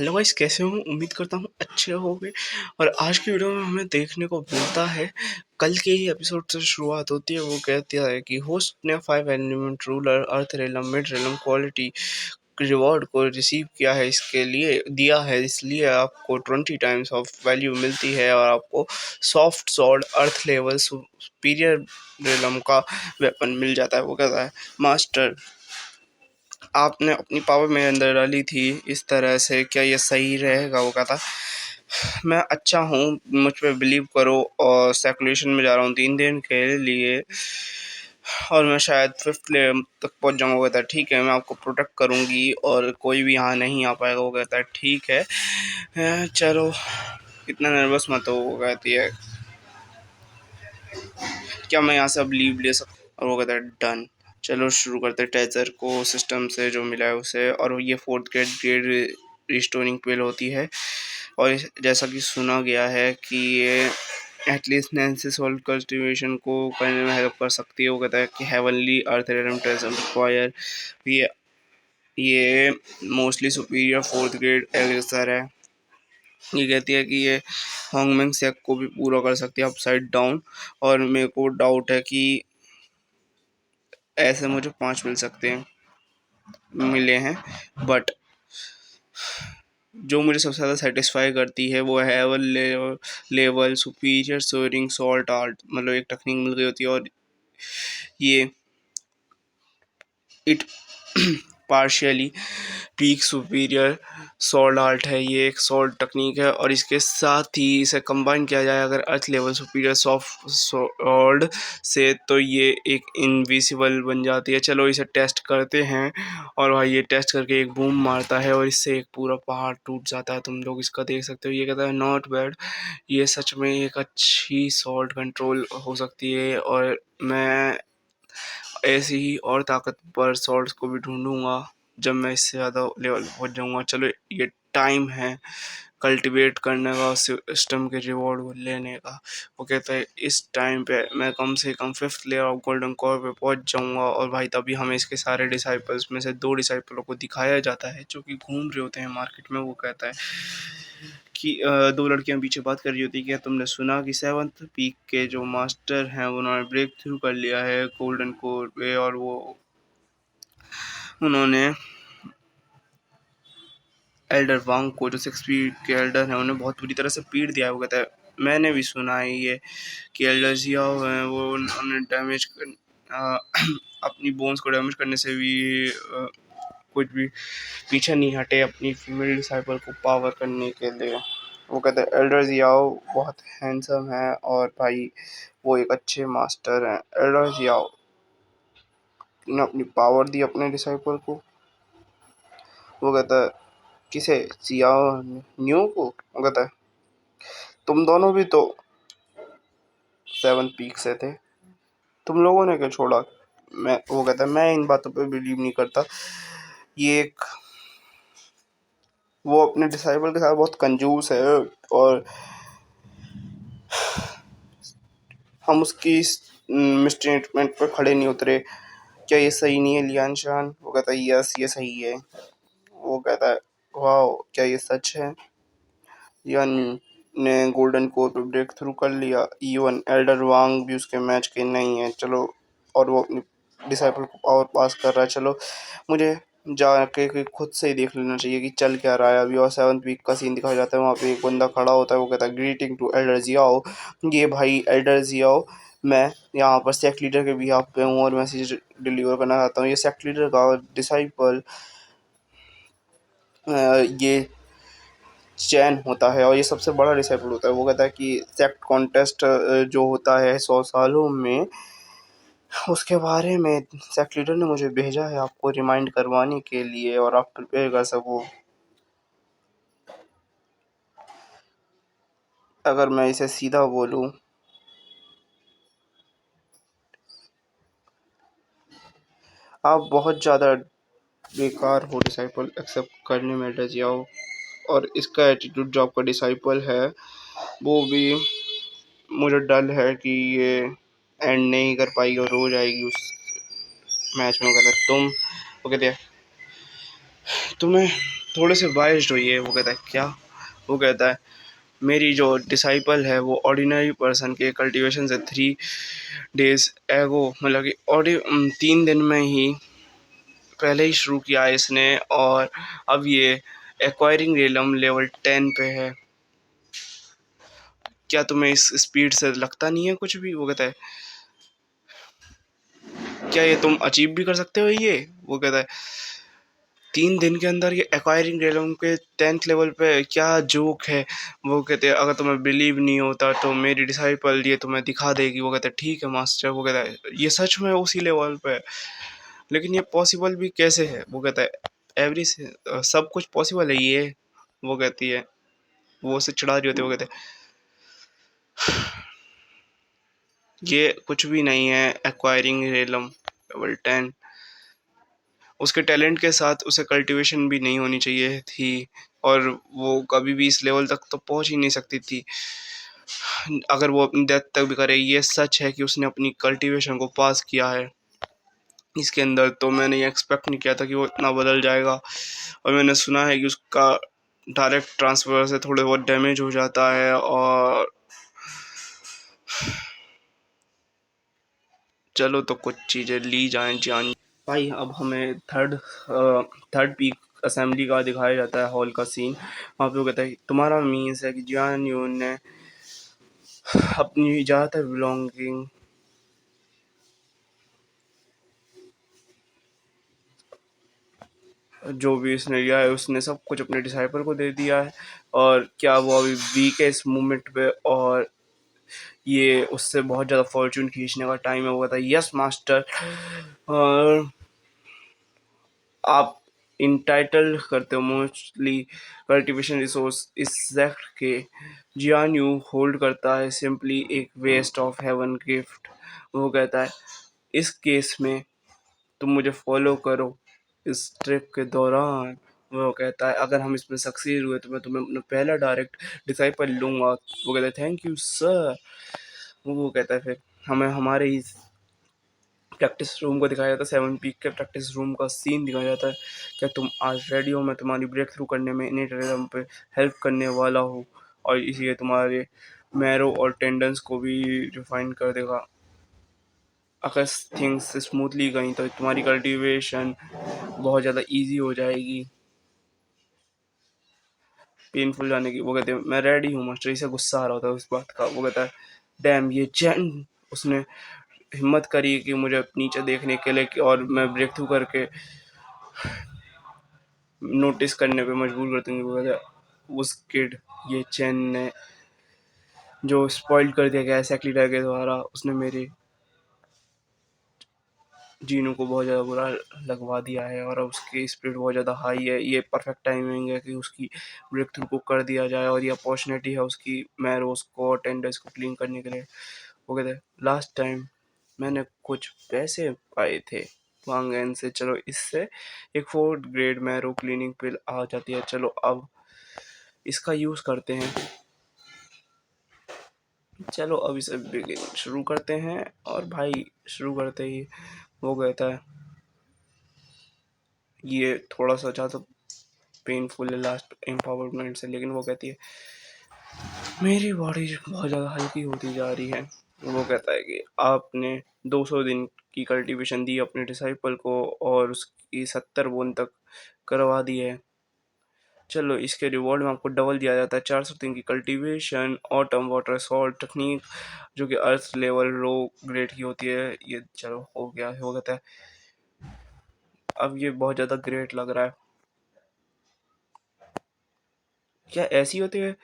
Hello guys, कैसे हो? उम्मीद करता हूँ अच्छे होगे। और आज की वीडियो में हमें देखने को मिलता है, कल के ही एपिसोड से शुरुआत होती है। वो कहती है कि होस्ट ने 5 एलिमेंट रूलर अर्थ रेलम मिड रेलम क्वालिटी रिवॉर्ड को रिसीव किया है, इसके लिए दिया है, इसलिए आपको 20 टाइम्स ऑफ वैल्यू मिलती है और आपको soft sword earth level superior realm का वेपन मिल जाता है। वो कहता है, मास्टर, आपने अपनी पावर मेरे अंदर डाली थी इस तरह से, क्या ये सही रहेगा? वो कहता, मैं अच्छा हूँ, मुझ पे बिलीव करो। और सर्कुलेशन में जा रहा हूँ 3 दिन के लिए और मैं शायद 5th लेवल तक पहुँच जाऊँगा। वो कहता है, ठीक है, मैं आपको प्रोटेक्ट करूँगी और कोई भी यहाँ नहीं आ पाएगा। वो कहता है, ठीक है, चलो, इतना नर्वस मत हो। वो कहती है, क्या मैं यहाँ से अब लीव ले सकता? और वो कहता है, डन। चलो शुरू करते हैं टेजर को सिस्टम से जो मिला है उसे। और ये 4th ग्रेड रिस्टोरिंग पेल होती है और जैसा कि सुना गया है कि ये एटलीस्ट नैन्सी सोल कल्टिवेशन को करने में हेल्प कर सकती है। वो कहता है कि हेवनली अर्थ रेडम ट्रेजर रिक्वायर, ये mostly superior 4th grade aggressor है। ये कहती है कि ये होंगमेंग सेक को भी पूरा कर सकती है अपसाइड डाउन। और मेरे को डाउट है कि ऐसे मुझे 5 मिल सकते हैं, मिले हैं, बट जो मुझे सबसे ज़्यादा सेटिस्फाई करती है वो है वो level superior soaring salt art, मतलब एक टेक्निक मिल गई होती है। और ये it partially peak superior salt art है। ये एक सॉल्ट टेक्निक है और इसके साथ ही इसे कंबाइन किया जाए अगर earth level superior soft sold से, तो ये एक इनविजिबल बन जाती है। चलो इसे टेस्ट करते हैं। और भाई ये टेस्ट करके एक बूम मारता है और इससे एक पूरा पहाड़ टूट जाता है। तुम लोग इसका देख सकते हो। ये कहता है, नॉट बैड, ये सच में एक अच्छी सॉल्ट कंट्रोल हो सकती है और मैं ऐसी ही और ताकतवर सॉल्ट्स को भी ढूंढूंगा जब मैं इससे ज़्यादा लेवल पहुंच जाऊंगा। चलो, ये टाइम है कल्टीवेट करने का, सिस्टम के रिवॉर्ड को लेने का। वो कहता है, इस टाइम पे मैं कम से कम 5th layer of golden core पे पहुंच जाऊंगा। और भाई तभी हमें इसके सारे डिसाइपल्स में से 2 डिसाइपलों को दिखाया जाता है जो कि घूम रहे होते हैं मार्केट में। वो कहता है कि 2 लड़कियां पीछे बात कर रही होती है, क्या तुमने सुना कि 7th पीक के जो मास्टर हैं उन्होंने ब्रेक थ्रू कर लिया है गोल्डन कोर पे, और वो उन्होंने एल्डर वांग को, जो 6 फीट के एल्डर हैं, उन्हें बहुत बुरी तरह से पीट दिया है। वो कहता है, मैंने भी सुना है ये कि एल्डर जियाओ हैं वो उन्होंने डैमेज अपनी बोन्स को डैमेज करने से भी कुछ भी पीछे नहीं हटे अपनी फीमेल डिसाइपल को पावर करने के लिए। वो कहते हैं, एल्डर जियाओ बहुत हैंडसम है और भाई वो एक अच्छे मास्टर हैं। एल्डर जियाओ ने अपनी पावर दी अपने डिसाइपल को। वो कहता है, किसे? जियाओ न्यू को? वो कहता है, तुम दोनों भी तो 7 पीक से थे, तुम लोगों ने क्यों छोड़ा? मैं वो कहता है, मैं इन बातों पे बिलीव नहीं करता। ये एक वो अपने डिसाइबल के साथ बहुत कंजूस है और हम उसकी मिसट्रीटमेंट पर खड़े नहीं उतरे। क्या ये सही नहीं है लियान शान? वो कहता है, यस ये सही है। वो कहता है, वाह, क्या ये सच है? लियान ने गोल्डन कोर पे ब्रेक थ्रू कर लिया। इवन एल्डर वांग भी उसके मैच के नहीं है। चलो, और वो अपनी डिसाइपल को पावर पास कर रहा है। चलो, मुझे जाके खुद से ही देख लेना चाहिए कि चल क्या रहा है अभी। और 7th वीक का सीन दिखाया जाता है, वहाँ पे एक बंदा खड़ा होता है। वो कहता है, ग्रीटिंग टू एल्डर जियाओ। ये भाई एल्डर जियाओ, मैं यहाँ पर सेक्ट लीडर के बिहाफ पे हूँ और मैसेज डिलीवर करना चाहता हूँ। ये सेक्ट लीडर का डिसाइपल ये चैन होता है और ये सबसे बड़ा डिसाइपल होता है। वो कहता है कि सेक्ट कॉन्टेस्ट जो होता है 100 सालों में, उसके बारे में सेक्ट लीडर ने मुझे भेजा है आपको रिमाइंड करवाने के लिए और आप प्रिपेयर कर सको। अगर मैं इसे सीधा बोलूं, आप बहुत ज़्यादा बेकार हो डिसाइपल एक्सेप्ट करने में डर जाओ। और इसका एटीट्यूड जो आपका डिसाइपल है वो भी, मुझे डर है कि ये एंड नहीं कर पाएगी और रो जाएगी उस मैच में। कहता तुम, वो कहते हैं, तुम्हें थोड़े से बाइस्ड हुई है। वो कहता है क्या? वो कहता है मेरी जो डिसाइपल है वो ऑर्डिनरी पर्सन के कल्टीवेशन से 3 डेज एगो, मतलब कि 3 दिन में ही पहले ही शुरू किया है इसने, और अब ये एक्वायरिंग रेलम लेवल 10 पे है। क्या तुम्हें इस स्पीड से लगता नहीं है कुछ भी? वो कहता है क्या ये तुम अचीव भी कर सकते हो ये? वो कहता है 3 दिन के अंदर ये एक्वायरिंग रेलम के 10th लेवल पे, क्या जोक है? वो कहते हैं अगर तुम्हें बिलीव नहीं होता तो मेरी डिसाइपल ये तुम्हें दिखा देगी। वो कहता है ठीक है मास्टर। वो कहता है ये सच में उसी लेवल पे है, लेकिन ये पॉसिबल भी कैसे है? वो कहता है एवरी सब कुछ पॉसिबल है ये। वो कहती है, वो उसे चिढ़ा रही होती है। वो कहते हैं ये कुछ भी नहीं है एक्वायरिंग रेलम लेवल 10। उसके टैलेंट के साथ उसे कल्टीवेशन भी नहीं होनी चाहिए थी, और वो कभी भी इस लेवल तक तो पहुंच ही नहीं सकती थी अगर वो अपनी डेथ तक भी करे। ये सच है कि उसने अपनी कल्टीवेशन को पास किया है इसके अंदर, तो मैंने ये एक्सपेक्ट नहीं किया था कि वो इतना बदल जाएगा। और मैंने सुना है कि उसका डायरेक्ट ट्रांसफर से थोड़े बहुत डैमेज हो जाता है, और चलो तो कुछ चीज़ें ली जाएं जान भाई। अब हमें थर्ड पीक असेंबली का दिखाया जाता है, हॉल का सीन। वहाँ पे वो कहता है तुम्हारा मीन्स है कि जियान यून ने अपनी ज़्यादातर बिलोंगिंग, जो भी इसने लिया है उसने सब कुछ अपने डिसाइपल को दे दिया है, और क्या वो अभी वीक है इस मूवमेंट पे, और ये उससे बहुत ज़्यादा फॉर्चून खींचने का टाइम है। वो कहता है यस मास्टर, और आप इंटाइटल करते हो मोस्टली कल्टीवेशन रिसोर्स इस सेक्ट के। जियान यू होल्ड करता है सिंपली एक वेस्ट ऑफ हेवन गिफ्ट। वो कहता है इस केस में तुम मुझे फॉलो करो इस ट्रिप के दौरान। वो कहता है अगर हम इसमें सक्सीड हुए तो मैं तुम्हें अपना पहला डायरेक्ट डिसाइपल लूंगा। वो कहता है थैंक यू सर। वो कहता है फिर हमें हमारे ही प्रैक्टिस रूम को दिखाया जाता है, 7 पीक के प्रैक्टिस रूम का सीन दिखाया जाता है। क्या तुम आज रेडी हो? मैं तुम्हारी ब्रेक थ्रू करने में इन्हीं टेररिज्म पे हेल्प करने वाला हूँ, और इसीलिए तुम्हारे मैरो और टेंडेंस को भी रिफाइन कर देगा। अगर थिंग्स स्मूथली गई तो तुम्हारी कल्टीवेशन बहुत ज़्यादा इजी हो जाएगी पेनफुल जाने की। वो कहते हैं मैं रेडी हूँ मास्टर। इसे गुस्सा आ रहा होता है उस बात का। वो कहता है डैम ये चैन, उसने हिम्मत करी कि मुझे नीचे देखने के लिए और मैं ब्रेक थ्रू करके नोटिस करने पे मजबूर कर दूंगी। वो कहता है उस किड ये चैन ने जो स्पॉइल कर दिया गया सेक्लिटर के द्वारा, उसने मेरे जीनू को बहुत ज़्यादा बुरा लगवा दिया है, और अब उसकी स्पीड बहुत ज़्यादा हाई है। ये परफेक्ट टाइमिंग है कि उसकी ब्रेक थ्रू को कर दिया जाए, और ये अपॉर्चुनिटी है उसकी मैरोज को और टेंडर्स को क्लीन करने के लिए। वो कहते हैं लास्ट टाइम मैंने कुछ पैसे पाए थे वांगन से, चलो इससे एक 4th ग्रेड मैरो क्लीनिंग पिल आ जाती है। चलो अब इसका यूज़ करते हैं। चलो अब इसे बिगिन शुरू करते हैं, और भाई शुरू करते ही वो कहता है ये थोड़ा सा ज़्यादा पेनफुल है लास्ट एम्पावरमेंट से, लेकिन वो कहती है मेरी बॉडी बहुत ज़्यादा हल्की होती जा रही है। वो कहता है कि आपने 200 दिन की कल्टीवेशन दी अपने डिसाइपल को, और उसकी 70 बोन तक करवा दी है। चलो इसके रिवॉर्ड में आपको डबल दिया जाता है 403 की cultivation autumn water salt technique, जो कि अर्थ लेवल रो ग्रेड की होती है। ये चलो हो गया। हो कहता है अब ये बहुत ज़्यादा ग्रेट लग रहा है। क्या ऐसी होती है?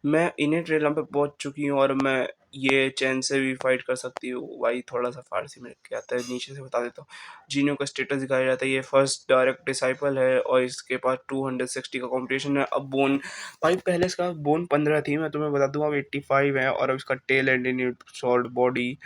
मैं इन्हें ट्रेलर पे पहुंच चुकी हूँ, और मैं ये चैन से भी फाइट कर सकती हूँ। भाई थोड़ा सा फारसी में क्या आता है नीचे से बता देता हूँ। जीनियो का स्टेटस दिखाया जाता है, ये फर्स्ट डायरेक्ट डिसाइपल है, और इसके पास 260 का कंपटीशन है। अब बोन भाई पहले इसका बोन 15 थी, मैं तुम्हें बता दूँ अब 85 है, और अब इसका tail end in salt body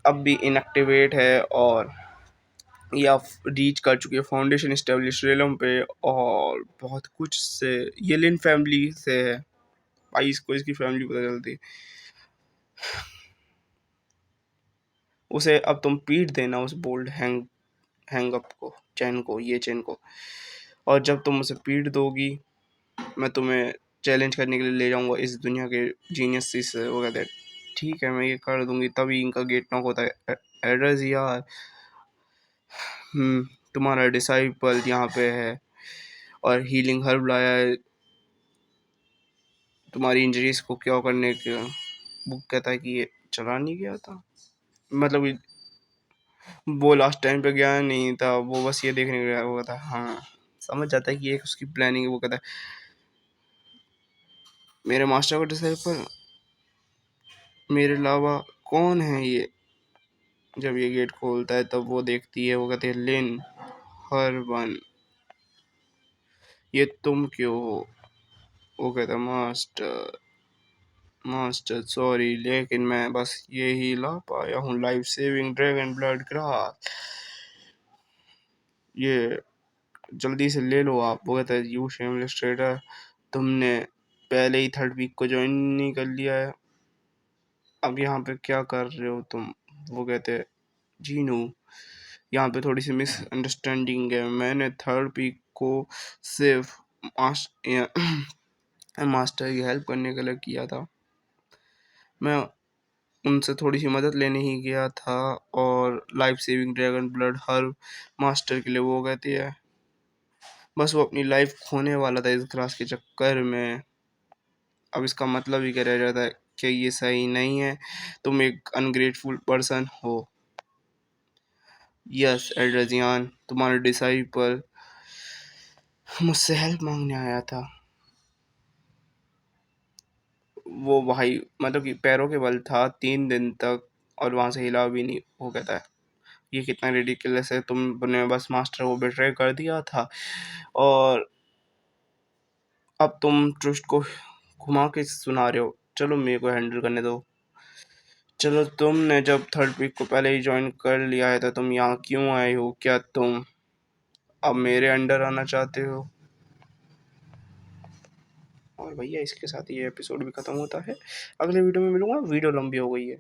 अब भी इनएक्टिवेट है, और या रीच कर चुकी है फाउंडेशन स्टेब्लिश रेलम पे, और बहुत कुछ से ये लिन फैमिली से है। भाई इसको इसकी फैमिली पता चलती। उसे अब तुम पीट देना उस बोल्ड हैंग अप को, चैन को, ये चैन को। और जब तुम मुझसे पीट दोगी, मैं तुम्हें चैलेंज करने के लिए ले जाऊंगा इस दुनिया के जीनियस से। वो कहते हैं ठीक है, मैं ये कर दूंगी। तभी इनका गेट नॉक होता है। एड्रेस यार, तुम्हारा डिसाइपल यहाँ पे है और हीलिंग हर्ब लाया है तुम्हारी इंजरीज को क्योर करने के। वो कहता है कि ये चला नहीं गया था, मतलब वो लास्ट टाइम पे गया नहीं था, वो बस ये देखने गया हुआ था। हाँ, समझ जाता है कि एक उसकी प्लानिंग है। वो कहता है मेरे मास्टर का डिसाइपल मेरे अलावा कौन है ये। जब ये गेट खोलता है तब वो देखती है। वो कहती है लिन, हर वन, ये तुम क्यों हो। वो कहता है मास्टर, मास्टर सॉरी, लेकिन मैं बस ये ही ला पाया हूँ, life saving dragon blood grass, ये जल्दी से ले लो आप। वो कहता है यू शेमलेस ट्रेडर, तुमने पहले ही थर्ड वीक को ज्वाइन नहीं कर लिया है, अब यहाँ पे क्या कर रहे हो तुम। वो कहते हैं जीनू, यहाँ पे थोड़ी सी मिसअंडरस्टैंडिंग है, मैंने थर्ड वीक को सिर्फ मास्टर की हेल्प करने के लिए किया था, मैं उनसे थोड़ी सी मदद लेने ही गया था। और लाइफ सेविंग ड्रैगन ब्लड हर मास्टर के लिए। वो कहती है बस वो अपनी लाइफ खोने वाला था इस ग्रास के चक्कर में। अब इसका मतलब ही क्या रह जाता है कि ये सही नहीं है, तुम एक अनग्रेटफुल पर्सन हो। यस एल्ड्रेजियन, तुम्हारा डिसाइपल मुझसे हेल्प मांगने आया था। वो भाई मतलब कि पैरों के बल था 3 दिन तक और वहां से हिला भी नहीं। वो कहता है ये कितना रिडिकुलस है, तुमने बस मास्टर को बिट्रे कर दिया था और अब तुम ट्रुस्ट को घुमा के सुना रहे हो। चलो मेरे को हैंडल करने दो। चलो, तुमने जब थर्ड वीक को पहले ही ज्वाइन कर लिया है तो तुम यहाँ क्यों आए हो, क्या तुम अब मेरे अंडर आना चाहते हो। और भैया इसके साथ ये एपिसोड भी खत्म होता है। अगले वीडियो में मिलूंगा, वीडियो लंबी हो गई है।